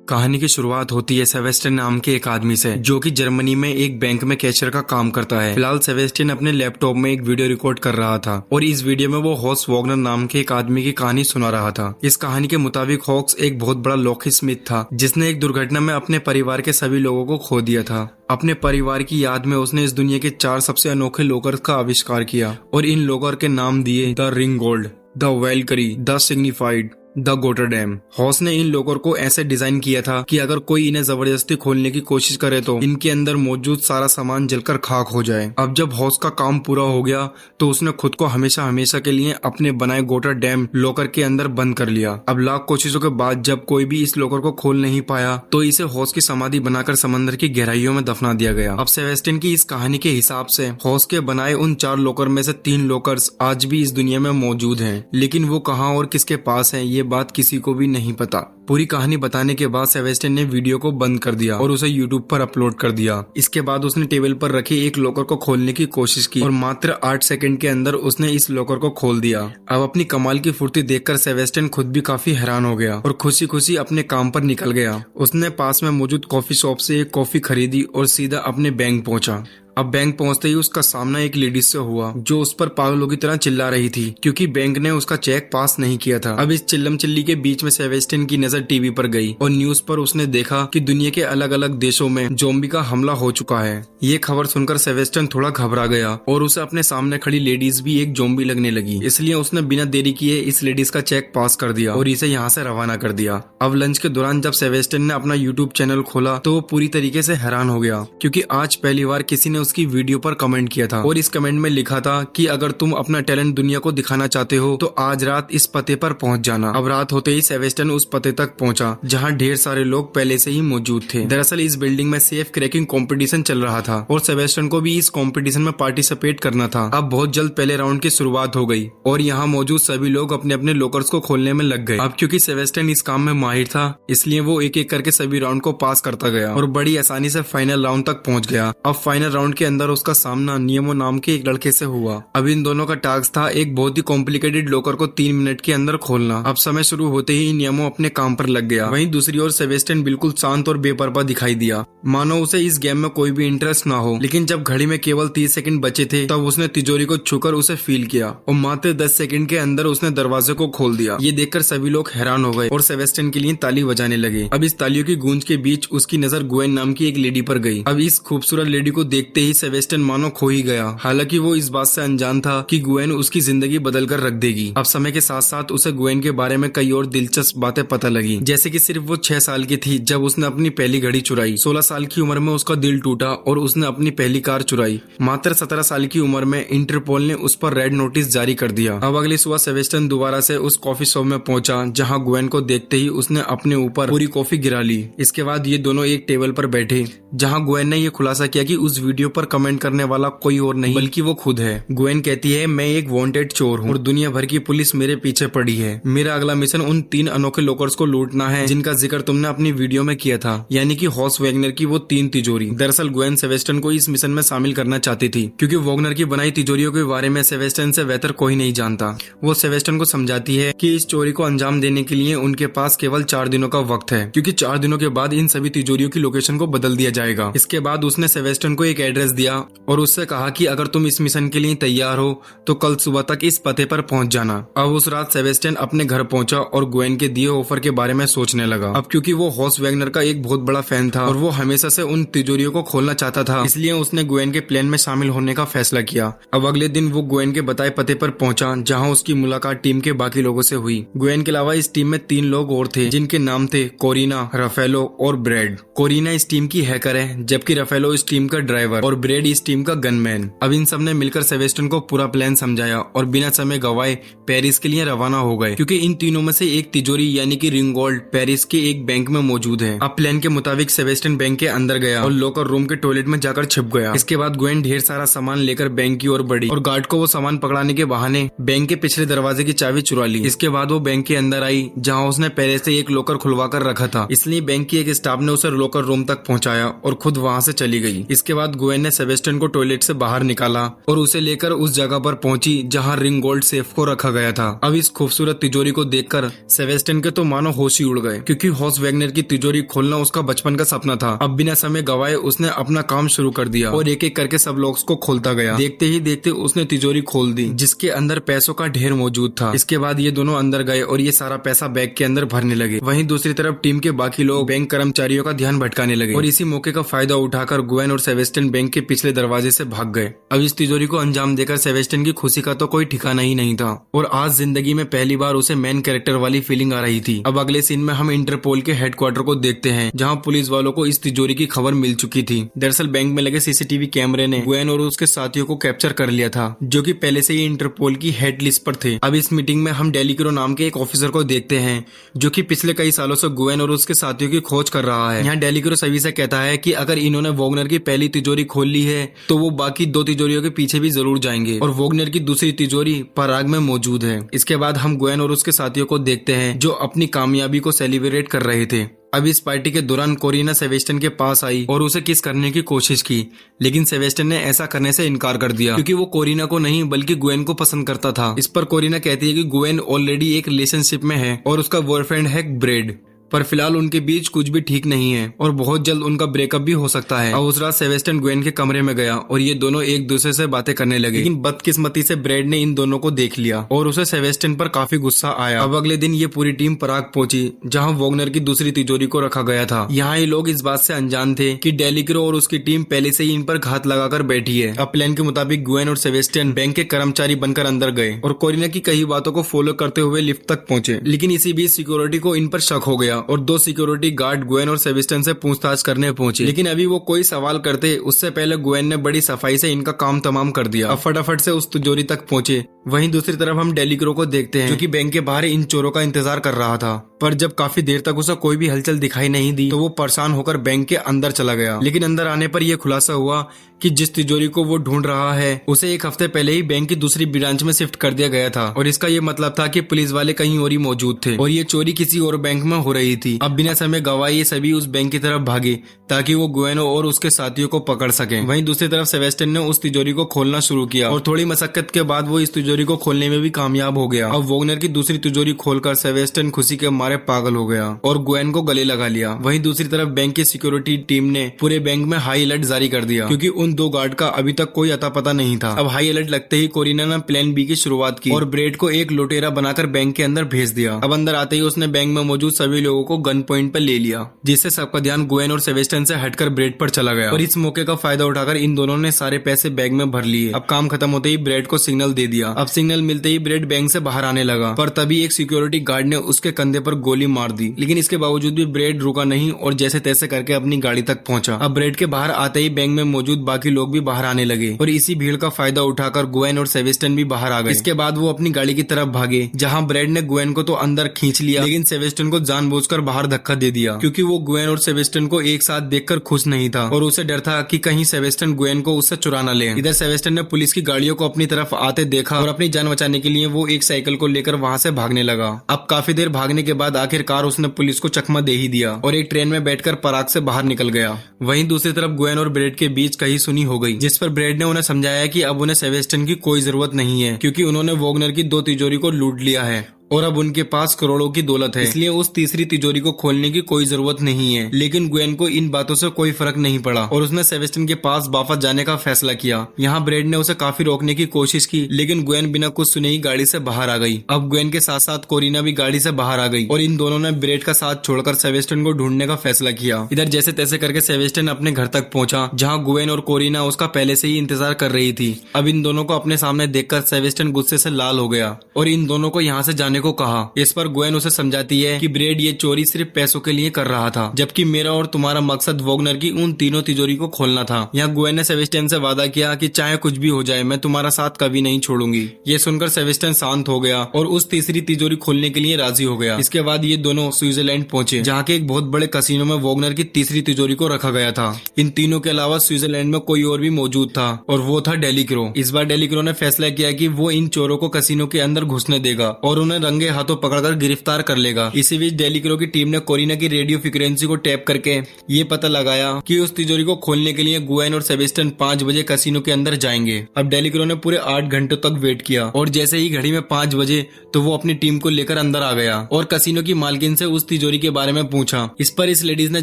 कहानी की शुरुआत होती है सेबेस्टियन नाम के एक आदमी से, जो कि जर्मनी में एक बैंक में कैशियर का काम करता है। फिलहाल सेबेस्टियन अपने लैपटॉप में एक वीडियो रिकॉर्ड कर रहा था और इस वीडियो में वो हॉक्स वॉगनर नाम के एक आदमी की कहानी सुना रहा था। इस कहानी के मुताबिक हॉक्स एक बहुत बड़ा लॉकी स्मिथ था, जिसने एक दुर्घटना में अपने परिवार के सभी लोगों को खो दिया था। अपने परिवार की याद में उसने इस दुनिया के 4 सबसे अनोखे लॉकर का आविष्कार किया और इन लॉकर के नाम दिए the Rheingold, the Valkyrie, the signified, the Gotterdammerung. हॉस ने इन लॉकर को ऐसे डिजाइन किया था कि अगर कोई इन्हें जबरदस्ती खोलने की कोशिश करे तो इनके अंदर मौजूद सारा सामान जलकर खाक हो जाए। अब जब हॉस का काम पूरा हो गया तो उसने खुद को हमेशा हमेशा के लिए अपने बनाए गोटरडैम लॉकर के अंदर बंद कर लिया। अब लाख कोशिशों के बाद जब कोई भी इस लॉकर को खोल नहीं पाया तो इसे हॉस की समाधि बनाकर समंदर की गहराइयों में दफना दिया गया। अब सेबेस्टियन की इस कहानी के हिसाब से हॉस के बनाए उन 4 लॉकर में से 3 लॉकर्स आज भी इस दुनिया में मौजूद हैं, लेकिन वो कहाँ और किसके पास है ये बात किसी को भी नहीं पता। पूरी कहानी बताने के बाद सेबेस्टियन ने वीडियो को बंद कर दिया और उसे यूट्यूब पर अपलोड कर दिया। इसके बाद उसने टेबल पर रखे एक लॉकर को खोलने की कोशिश की और मात्र 8 सेकंड के अंदर उसने इस लॉकर को खोल दिया। अब अपनी कमाल की फुर्ती देखकर सेबेस्टियन खुद भी काफी हैरान हो गया और खुशी खुशी अपने काम पर निकल गया। उसने पास में मौजूद कॉफी शॉप से एक कॉफी खरीदी और सीधा अपने बैंक पहुंचा। अब बैंक पहुंचते ही उसका सामना एक लेडीज से हुआ जो उस पर पागलों की तरह चिल्ला रही थी, क्योंकि बैंक ने उसका चेक पास नहीं किया था। अब इस चिल्लम चिल्ली के बीच में सेबेस्टियन की नजर टीवी पर गई और न्यूज पर उसने देखा कि दुनिया के अलग अलग देशों में ज़ॉम्बी का हमला हो चुका है। ये खबर सुनकर सेबेस्टियन थोड़ा घबरा गया और उसे अपने सामने खड़ी लेडीज भी एक ज़ॉम्बी लगने लगी। इसलिए उसने बिना देरी किए इस लेडीज का चेक पास कर दिया और इसे यहाँ से रवाना कर दिया। अब लंच के दौरान जब सेबेस्टियन ने अपना यूट्यूब चैनल खोला तो वो पूरी तरीके से हैरान हो गया, क्योंकि आज पहली बार किसी ने उसकी वीडियो पर कमेंट किया था और इस कमेंट में लिखा था कि अगर तुम अपना टैलेंट दुनिया को दिखाना चाहते हो तो आज रात इस पते पर पहुंच जाना। अब रात होते ही सेबेस्टियन उस पते तक पहुंचा जहां ढेर सारे लोग पहले से ही मौजूद थे। दरअसल इस बिल्डिंग में सेफ क्रैकिंग कंपटीशन चल रहा था और सेबेस्टियन को भी इस कंपटीशन में पार्टिसिपेट करना था। अब बहुत जल्द पहले राउंड की शुरुआत हो गई और यहाँ मौजूद सभी लोग अपने अपने लॉकर्स को खोलने में लग गए। अब क्योंकि सेबेस्टियन इस काम में माहिर था इसलिए वो एक एक करके सभी राउंड को पास करता गया और बड़ी आसानी से फाइनल राउंड तक पहुंच गया। अब फाइनल राउंड के अंदर उसका सामना नियमो नाम के एक लड़के से हुआ। अब इन दोनों का टास्क था एक बहुत ही कॉम्प्लिकेटेड लॉकर को 3 मिनट के अंदर खोलना। अब समय शुरू होते ही नियमो अपने काम पर लग गया। वहीं दूसरी ओर सेबेस्टियन बिल्कुल शांत और बेपरवाह दिखाई दिया, मानो उसे इस गेम में कोई भी इंटरेस्ट ना हो। लेकिन जब घड़ी में केवल 30 सेकंड बचे थे तब उसने तिजोरी को छूकर उसे फील किया और मात्र 10 सेकंड के अंदर उसने दरवाजे को खोल दिया। ये देखकर सभी लोग हैरान हो गए और सेबेस्टियन के लिए ताली बजाने लगे। अब इस तालियों की गूंज के बीच उसकी नजर गुएन नाम की एक लेडी पर गई। अब इस खूबसूरत लेडी को देखते ही सेबेस्टियन मानो खो ही गया। हालांकि वो इस बात से अनजान था कि गुएन उसकी जिंदगी बदल कर रख देगी। अब समय के साथ साथ उसे गुएन के बारे में कई और दिलचस्प बातें पता लगी, जैसे कि सिर्फ वो 6 साल की थी जब उसने अपनी पहली घड़ी चुराई। 16 साल की उम्र में उसका दिल टूटा और उसने अपनी पहली कार चुराई। मात्र 17 साल की उम्र में इंटरपोल ने उस पर रेड नोटिस जारी कर दिया। अब अगली सुबह सेबेस्टियन दोबारा से उस कॉफी शॉप में पहुंचा जहां गुएन को देखते ही उसने अपने ऊपर पूरी कॉफी गिरा ली। इसके बाद ये दोनों एक टेबल पर बैठे जहां गुएन ने ये खुलासा किया कि उस वीडियो पर कमेंट करने वाला कोई और नहीं बल्कि वो खुद है। गुएन कहती है, मैं एक वांटेड चोर हूँ और दुनिया भर की पुलिस मेरे पीछे पड़ी है। मेरा अगला मिशन उन 3 अनोखे लॉकर्स को लूटना है जिनका जिक्र तुमने अपनी वीडियो में किया था, यानी कि हॉक्स वैगनर की वो 3 तिजोरी। दरअसल गुएन सेबेस्टियन को इस मिशन में शामिल करना चाहती थी, क्योंकि वॉगनर की बनाई तिजोरियों के बारे में सेबेस्टियन से बेहतर कोई नहीं जानता। वो सेबेस्टियन को समझाती है कि इस चोरी को अंजाम देने के लिए उनके पास केवल 4 दिनों का वक्त है, क्योंकि 4 दिनों के बाद इन सभी तिजोरियों की लोकेशन को बदल दिया जाएगा। इसके बाद उसने सेबेस्टियन को एक एड्रेस दिया और उससे कहा कि अगर तुम इस मिशन के लिए तैयार हो तो कल सुबह तक इस पते पर पहुंच जाना। अब उस रात सेबेस्टियन अपने घर पहुंचा और गुएन के दिए ऑफर के बारे में सोचने लगा। अब क्योंकि वो हॉक्स वैगनर का एक बहुत बड़ा फैन था और वो हमेशा से उन तिजोरियों को खोलना चाहता था, इसलिए उसने गुएन के प्लान में शामिल होने का फैसला किया। अब अगले दिन वो गुएन के बताए पते पर पहुंचा जहां उसकी मुलाकात टीम के बाकी लोगों से हुई। गुएन के अलावा इस टीम में 3 लोग और थे जिनके नाम थे कोरिना, राफेलो और ब्रैड। कोरिना इस टीम की हैकर है, जबकि राफेलो इस टीम का ड्राइवर और ब्रैड इस टीम का गनमैन। अब इन सब ने मिलकर सेबेस्टियन को पूरा प्लान समझाया और बिना समय गवाए पेरिस के लिए रवाना हो गए, क्योंकि इन तीनों में से एक तिजोरी यानी कि रिंग गोल्ड पेरिस के एक बैंक में मौजूद है। अब प्लान के मुताबिक सेबेस्टियन बैंक के अंदर गया और लॉकर रूम के टॉयलेट में जाकर छिप गया। इसके बाद गुएन ढेर सारा सामान लेकर बैंक की ओर बढ़ी और गार्ड को वो सामान पकड़ाने के बहाने बैंक के पिछले दरवाजे की चाबी चुरा ली। इसके बाद वो बैंक के अंदर आई जहाँ उसने पहले से एक लॉकर खुलवा कर रखा था, इसलिए बैंक की एक स्टाफ ने उसे लॉकर रूम तक पहुँचाया और खुद वहाँ से चली गई। इसके बाद गुएन गुवेन ने सेबेस्टियन को टॉयलेट से बाहर निकाला और उसे लेकर उस जगह पर पहुंची जहां रिंग गोल्ड सेफ को रखा गया था। अब इस खूबसूरत तिजोरी को देखकर सेबेस्टियन के तो मानो होश ही उड़ गए, क्योंकि हॉस वैगनर की तिजोरी खोलना उसका बचपन का सपना था। अब बिना समय गवाए उसने अपना काम शुरू कर दिया और एक एक करके सब लॉक्स को खोलता गया। देखते ही देखते उसने तिजोरी खोल दी जिसके अंदर पैसों का ढेर मौजूद था। इसके बाद ये दोनों अंदर गए और ये सारा पैसा बैग के अंदर भरने लगे। वहीं दूसरी तरफ टीम के बाकी लोग बैंक कर्मचारियों का ध्यान भटकाने लगे और इसी मौके का फायदा उठाकर गुवेन और सेबेस्टियन बैंक के पिछले दरवाजे से भाग गए। अब इस तिजोरी को अंजाम देकर सेबेस्टियन की खुशी का तो कोई ठिकाना ही नहीं था और आज जिंदगी में पहली बार उसे मेन कैरेक्टर वाली फीलिंग आ रही थी। अब अगले सीन में हम इंटरपोल के हेडक्वार्टर को देखते हैं जहां पुलिस वालों को इस तिजोरी की खबर मिल चुकी थी। दरअसल बैंक में लगे सीसीटीवी कैमरे ने गुवेन और उसके साथियों को कैप्चर कर लिया था, जो कि पहले से ही इंटरपोल की हेड लिस्ट पर थे। अब इस मीटिंग में हम डेलिक्रो नाम के एक ऑफिसर को देखते हैं जो कि पिछले कई सालों से गुवेन और उसके साथियों की खोज कर रहा है। यहाँ डेलिक्रो सभी से कहता है कि अगर इन्होंने वोगनर की पहली तिजोरी खोल ली है तो वो बाकी 2 तिजोरियों के पीछे भी जरूर जाएंगे और वोगनर की दूसरी तिजोरी पराग में मौजूद है। इसके बाद हम गुवेन और उसके साथियों को देखते हैं जो अपनी कामयाबी को सेलिब्रेट कर रहे थे। अब इस पार्टी के दौरान कोरिना सेबेस्टियन के पास आई और उसे किस करने की कोशिश की, लेकिन सेबेस्टियन ने ऐसा करने से इनकार कर दिया क्योंकि वो कोरिना को नहीं बल्कि गुवेन को पसंद करता था। इस पर कोरिना कहती है कि गुवेन ऑलरेडी एक रिलेशनशिप में है और उसका बॉयफ्रेंड है ब्रेड, पर फिलहाल उनके बीच कुछ भी ठीक नहीं है और बहुत जल्द उनका ब्रेकअप भी हो सकता है। अब उस रात सेबेस्टियन गुवेन के कमरे में गया और ये दोनों एक दूसरे से बातें करने लगे, लेकिन बदकिस्मती से ब्रेड ने इन दोनों को देख लिया और उसे सेबेस्टियन पर काफी गुस्सा आया। अब अगले दिन ये पूरी टीम पराग पहुंची जहां वोगनर की दूसरी तिजोरी को रखा गया था। यहाँ ये लोग इस बात से अनजान थे कि डेलिक्रो और उसकी टीम पहले से ही इन पर घात लगाकर बैठी है। अब प्लान के मुताबिक गुवेन और सेबेस्टियन बैंक के कर्मचारी बनकर अंदर गए और कोरिना की कई बातों को फॉलो करते हुए लिफ्ट तक पहुंचे, लेकिन इसी बीच सिक्योरिटी को इन पर शक हो गया और 2 सिक्योरिटी गार्ड गुवेन और सेबेस्टियन से पूछताछ करने पहुंचे। लेकिन अभी वो कोई सवाल करते उससे पहले गुवेन ने बड़ी सफाई से इनका काम तमाम कर दिया। अब फटाफट से उस तिजोरी तक पहुंचे। वहीं दूसरी तरफ हम डेलिक्रो को देखते हैं जो कि बैंक के बाहर इन चोरों का इंतजार कर रहा था, पर जब काफी देर तक उसे कोई भी हलचल दिखाई नहीं दी तो वो परेशान होकर बैंक के अंदर चला गया। लेकिन अंदर आने पर यह खुलासा हुआ कि जिस तिजोरी को वो ढूंढ रहा है उसे 1 हफ्ते पहले ही बैंक की दूसरी ब्रांच में शिफ्ट कर दिया गया था और इसका ये मतलब था कि पुलिस वाले कहीं और ही मौजूद थे और ये चोरी किसी और बैंक में हो रही थी। अब बिना समय गवाए ये सभी उस बैंक की तरफ भागे ताकि वो गुवेन और उसके साथियों को पकड़ सके। वहीं दूसरी तरफ सेबेस्टियन ने उस तिजोरी को खोलना शुरू किया और थोड़ी मशक्कत के बाद वो इस तिजोरी को खोलने में भी कामयाब हो गया। अब वोगनर की दूसरी तिजोरी खोलकर सेबेस्टियन खुशी के मारे पागल हो गया और गुवेन को गले लगा लिया। वहीं दूसरी तरफ बैंक की सिक्योरिटी टीम ने पूरे बैंक में हाई अलर्ट जारी कर दिया क्योंकि उन 2 गार्ड का अभी तक कोई अता पता नहीं था। अब हाई अलर्ट लगते ही कोरिना ने प्लान बी की शुरुआत की और ब्रेड को एक लुटेरा बनाकर बैंक के अंदर भेज दिया। अब अंदर आते ही उसने बैंक में मौजूद सभी लोगों को गन पॉइंट पर ले लिया, जिससे सबका ध्यान गुवेन और सेबेस्टियन से हटकर ब्रेड पर चला गया और इस मौके का फायदा उठाकर इन दोनों ने सारे पैसे बैग में भर लिए। अब काम खत्म होते ही ब्रेड को सिग्नल दे दिया। अब सिग्नल मिलते ही ब्रेड बैंक से बाहर आने लगा, पर तभी एक सिक्योरिटी गार्ड ने उसके कंधे पर गोली मार दी, लेकिन इसके बावजूद भी ब्रेड रुका नहीं और जैसे तैसे करके अपनी गाड़ी तक पहुंचा। अब ब्रेड के बाहर आते ही बैंक में मौजूद बाकी लोग भी बाहर आने लगे और इसी भीड़ का फायदा उठाकर गुवेन और सेबेस्टियन भी बाहर आ गए। इसके बाद वो अपनी गाड़ी की तरफ भागे जहां ब्रेड ने गुवेन को तो अंदर खींच लिया, लेकिन सेबेस्टियन को जानबूझकर बाहर धक्का दे दिया क्योंकि वो गुवेन और सेबेस्टियन को एक साथ देखकर खुश नहीं था और उसे डर था कि कहीं सेबेस्टियन गुवेन को उससे चुरा न ले। इधर सेबेस्टियन ने पुलिस की गाड़ियों को अपनी तरफ आते देखा और अपनी जान बचाने के लिए वो एक साइकिल को लेकर वहां से भागने लगा। अब काफी देर भागने के बाद आखिरकार उसने पुलिस को चकमा दे ही दिया और एक ट्रेन में बैठकर पराग से बाहर निकल गया। वहीं दूसरी तरफ गुवेन और ब्रेड के बीच कही सुनी हो गई, जिस पर ब्रेड ने उन्हें समझाया कि अब उन्हें सेबेस्टियन की कोई जरूरत नहीं है क्योंकि उन्होंने वोगनर की 2 तिजोरी को लूट लिया है और अब उनके पास करोड़ों की दौलत है, इसलिए उस तीसरी तिजोरी को खोलने की कोई जरूरत नहीं है। लेकिन गुवेन को इन बातों से कोई फर्क नहीं पड़ा और उसने सेबेस्टियन के पास वापस जाने का फैसला किया। यहाँ ब्रेड ने उसे काफी रोकने की कोशिश की, लेकिन गुवेन बिना कुछ सुने ही गाड़ी से बाहर आ गई। अब गुवेन के साथ साथ कोरिना भी गाड़ी से बाहर आ गई और इन दोनों ने ब्रेड का साथ छोड़कर सेबेस्टियन को ढूंढने का फैसला किया। इधर जैसे तैसे करके सेबेस्टियन अपने घर तक पहुंचा जहाँ गुवेन और कोरिना उसका पहले से ही इंतजार कर रही थी। अब इन दोनों को अपने सामने देखकर सेबेस्टियन गुस्से से लाल हो गया और इन दोनों को यहाँ से जाने को कहा। इस पर गुवेन उसे समझाती है कि ब्रेड ये चोरी सिर्फ पैसों के लिए कर रहा था, जबकि मेरा और तुम्हारा मकसद वोगनर की उन तीनों तिजोरी को खोलना था। यहाँ गुवेन ने सेबेस्टियन से वादा किया कि चाहे कुछ भी हो जाए मैं तुम्हारा साथ कभी नहीं छोड़ूंगी। ये सुनकर सेबेस्टियन शांत हो गया और उस तीसरी तिजोरी खोलने के लिए राजी हो गया। इसके बाद ये दोनों स्विट्जरलैंड पहुंचे जहाँ के एक बहुत बड़े कसिनो में वोगनर की तीसरी तिजोरी को रखा गया था। इन तीनों के अलावा स्विट्जरलैंड में कोई और भी मौजूद था और वो था डेलिक्रो। इस बार डेलिक्रो ने फैसला किया कि वो इन चोरों को कसिनो के अंदर घुसने देगा और उन्हें रंगे हाथों पकड़कर गिरफ्तार कर लेगा। इसी बीच डेलिक्रो की टीम ने कोरिना की रेडियो फ्रीक्वेंसी को टैप करके ये पता लगाया कि उस तिजोरी को खोलने के लिए गुएन और सेबेस्टियन 5 बजे कैसीनो के अंदर जाएंगे। अब डेलिक्रो ने पूरे 8 घंटों तक वेट किया और जैसे ही घड़ी में 5 बजे तो वो अपनी टीम को लेकर अंदर आ गया और कैसीनो की मालकिन से उस तिजोरी के बारे में पूछा। इस पर इस लेडीज ने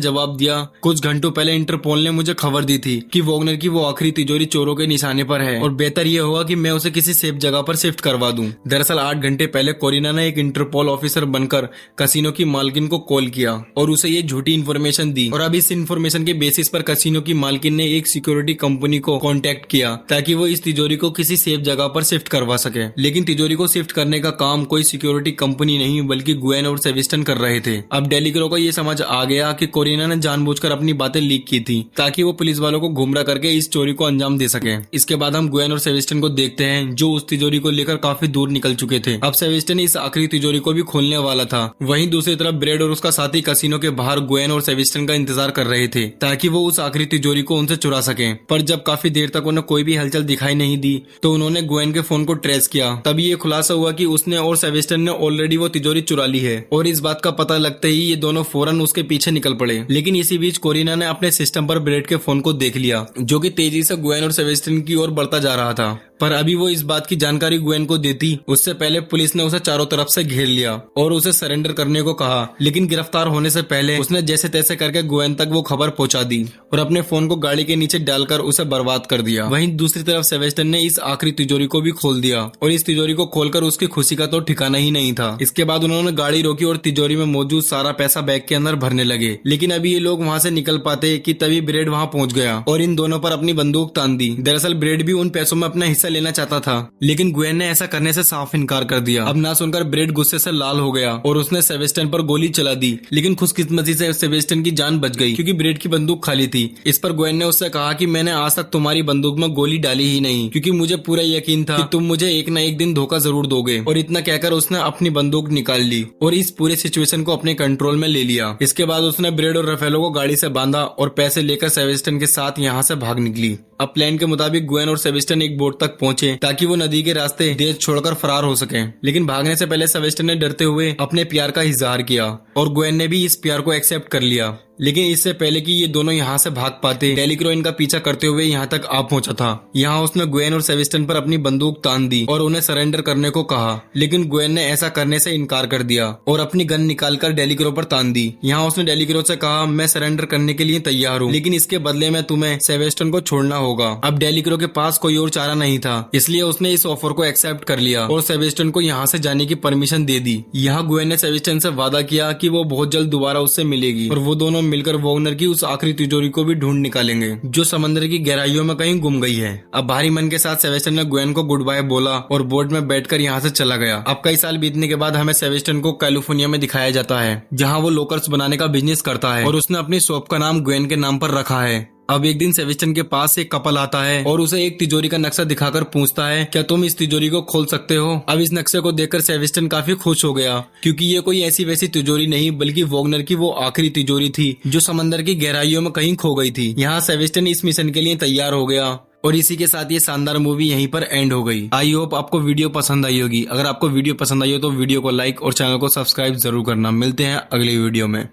जवाब दिया, कुछ घंटों पहले इंटरपोल ने मुझे खबर दी थी कि वॉगनर की वो आखिरी तिजोरी चोरों के निशाने पर है और बेहतर ये होगा कि मैं उसे किसी सेफ जगह पर शिफ्ट करवा दूं। दरअसल 8 घंटे पहले कोरिना ने एक इंटरपोल ऑफिसर बनकर कैसीनो की मालकिन को कॉल किया और उसे ये झूठी इन्फॉर्मेशन दी और अब इस इन्फॉर्मेशन के बेसिस पर कैसीनो की मालकिन ने एक सिक्योरिटी कंपनी को कांटेक्ट किया ताकि वो इस तिजोरी को किसी सेफ जगह पर शिफ्ट करवा सके। लेकिन तिजोरी को शिफ्ट करने का काम कोई सिक्योरिटी कंपनी नहीं बल्कि गुएन और सेबेस्टियन कर रहे थे। अब डेलिक्रो को ये समझ आ गया कि कोरिना ने जानबूझकर अपनी बातें लीक की थी ताकि वो पुलिस वालों को गुमराह करके इस चोरी को अंजाम दे सके। इसके बाद हम गुएन और सेबेस्टियन को देखते हैं जो उस तिजोरी को लेकर काफी दूर निकल चुके थे। अब सेबेस्टियन इस आखिरी तिजोरी को भी खोलने वाला था। वहीं दूसरी तरफ ब्रेड और उसका साथी कैसीनो के बाहर गुएन और सेबेस्टियन का इंतजार कर रहे थे ताकि वो उस आखिरी तिजोरी को उनसे चुरा सके। पर जब काफी देर तक उन्हें कोई भी हलचल दिखाई नहीं दी तो उन्होंने गुएन के फोन को ट्रेस किया। तभी ये खुलासा हुआ कि उसने और सेबेस्टियन ने ऑलरेडी वो तिजोरी चुरा ली है और इस बात का पता लगते ही ये दोनों फौरन उसके पीछे निकल पड़े। लेकिन इसी बीच कोरिना ने अपने सिस्टम पर ब्रेड के फोन को देख लिया जो कि तेजी से गुएन और सेबेस्टियन की ओर बढ़ता जा रहा था। पर अभी वो इस बात की जानकारी गुएन को देती उससे पहले पुलिस ने उसे चारों तरफ से घेर लिया और उसे सरेंडर करने को कहा। लेकिन गिरफ्तार होने से पहले उसने जैसे तैसे करके गुएन तक वो खबर पहुंचा दी और अपने फोन को गाड़ी के नीचे डालकर उसे बर्बाद कर दिया। वहीं दूसरी तरफ सेबेस्टियन ने इस आखिरी तिजोरी को भी खोल दिया और इस तिजोरी को खोलकर उसकी खुशी का तो ठिकाना ही नहीं था। इसके बाद उन्होंने गाड़ी रोकी और तिजोरी में मौजूद सारा पैसा बैग के अंदर भरने लगे। लेकिन अभी ये लोग वहाँ से निकल पाते कि तभी ब्रेड वहाँ पहुंच गया और इन दोनों पर अपनी बंदूक तान दी। दरअसल ब्रेड भी उन पैसों में अपना हिस्सा लेना चाहता था लेकिन गुएन ने ऐसा करने से साफ इनकार कर दिया। अब ना सुनकर ब्रेड गुस्से से लाल हो गया और उसने सेबेस्टियन पर गोली चला दी। लेकिन खुशकिस्मती से सेबेस्टियन की जान बच गई क्योंकि ब्रेड की बंदूक खाली थी। इस पर गुएन ने उससे कहा कि मैंने आज तक तुम्हारी बंदूक में गोली डाली ही नहीं क्योंकि मुझे पूरा यकीन था कि तुम मुझे एक न एक दिन धोखा जरूर दोगे। और इतना कहकर उसने अपनी बंदूक निकाल ली और इस पूरे सिचुएशन को अपने कंट्रोल में ले लिया। इसके बाद उसने ब्रेड और रफेलो को गाड़ी से बांधा और पैसे लेकर सेबेस्टियन के साथ यहाँ से भाग निकली। अब प्लान के मुताबिक गुएन और सेबेस्टियन एक बोट तक पहुंचे ताकि वो नदी के रास्ते देश छोड़कर फरार हो सके। लेकिन भागने से पहले सेबेस्टियन ने डरते हुए अपने प्यार का इजहार किया और गुएन ने भी इस प्यार को एक्सेप्ट कर लिया। लेकिन इससे पहले कि ये दोनों यहाँ से भाग पाते डेलिक्रो इनका पीछा करते हुए यहाँ तक आ पहुंचा था। यहाँ उसने गुएन और सेबेस्टियन पर अपनी बंदूक तान दी और उन्हें सरेंडर करने को कहा। लेकिन गुएन ने ऐसा करने से इनकार कर दिया और अपनी गन निकालकर डेलिक्रो पर तान दी। यहाँ उसने डेलिक्रो से कहा, मैं सरेंडर करने के लिए तैयार हूँ लेकिन इसके बदले में तुम्हें सेबेस्टियन को छोड़ना होगा। अब डेलिक्रो के पास कोई और चारा नहीं था इसलिए उसने इस ऑफर को एक्सेप्ट कर लिया और सेबेस्टियन को यहाँ से जाने की परमिशन दे दी। यहाँ गुएन ने सेबेस्टियन से वादा किया कि वो बहुत जल्द दोबारा उससे मिलेगी और वो दोनों मिलकर वॉगनर की उस आखिरी तिजोरी को भी ढूंढ निकालेंगे जो समंदर की गहराइयों में कहीं गुम गई है। अब भारी मन के साथ सेबेस्टियन ने गुएन को गुड बाय बोला और बोट में बैठकर यहाँ से चला गया। अब कई साल बीतने के बाद हमें सेबेस्टियन को कैलिफोर्निया में दिखाया जाता है जहाँ वो लोकर्स बनाने का बिजनेस करता है और उसने अपनी शॉप का नाम गुएन के नाम पर रखा है। अब एक दिन सेबेस्टियन के पास एक कपल आता है और उसे एक तिजोरी का नक्शा दिखाकर पूछता है, क्या तुम इस तिजोरी को खोल सकते हो? अब इस नक्शे को देखकर सेबेस्टियन काफी खुश हो गया क्योंकि ये कोई ऐसी वैसी तिजोरी नहीं बल्कि वॉगनर की वो आखिरी तिजोरी थी जो समंदर की गहराइयों में कहीं खो गई थी। यहाँ सेबेस्टियन इस मिशन के लिए तैयार हो गया और इसी के साथ ये शानदार मूवी यहीं पर एंड हो गई। आई होप आपको वीडियो पसंद आई होगी। अगर आपको वीडियो पसंद आई हो तो वीडियो को लाइक और चैनल को सब्सक्राइब जरूर करना। मिलते हैं अगले वीडियो में।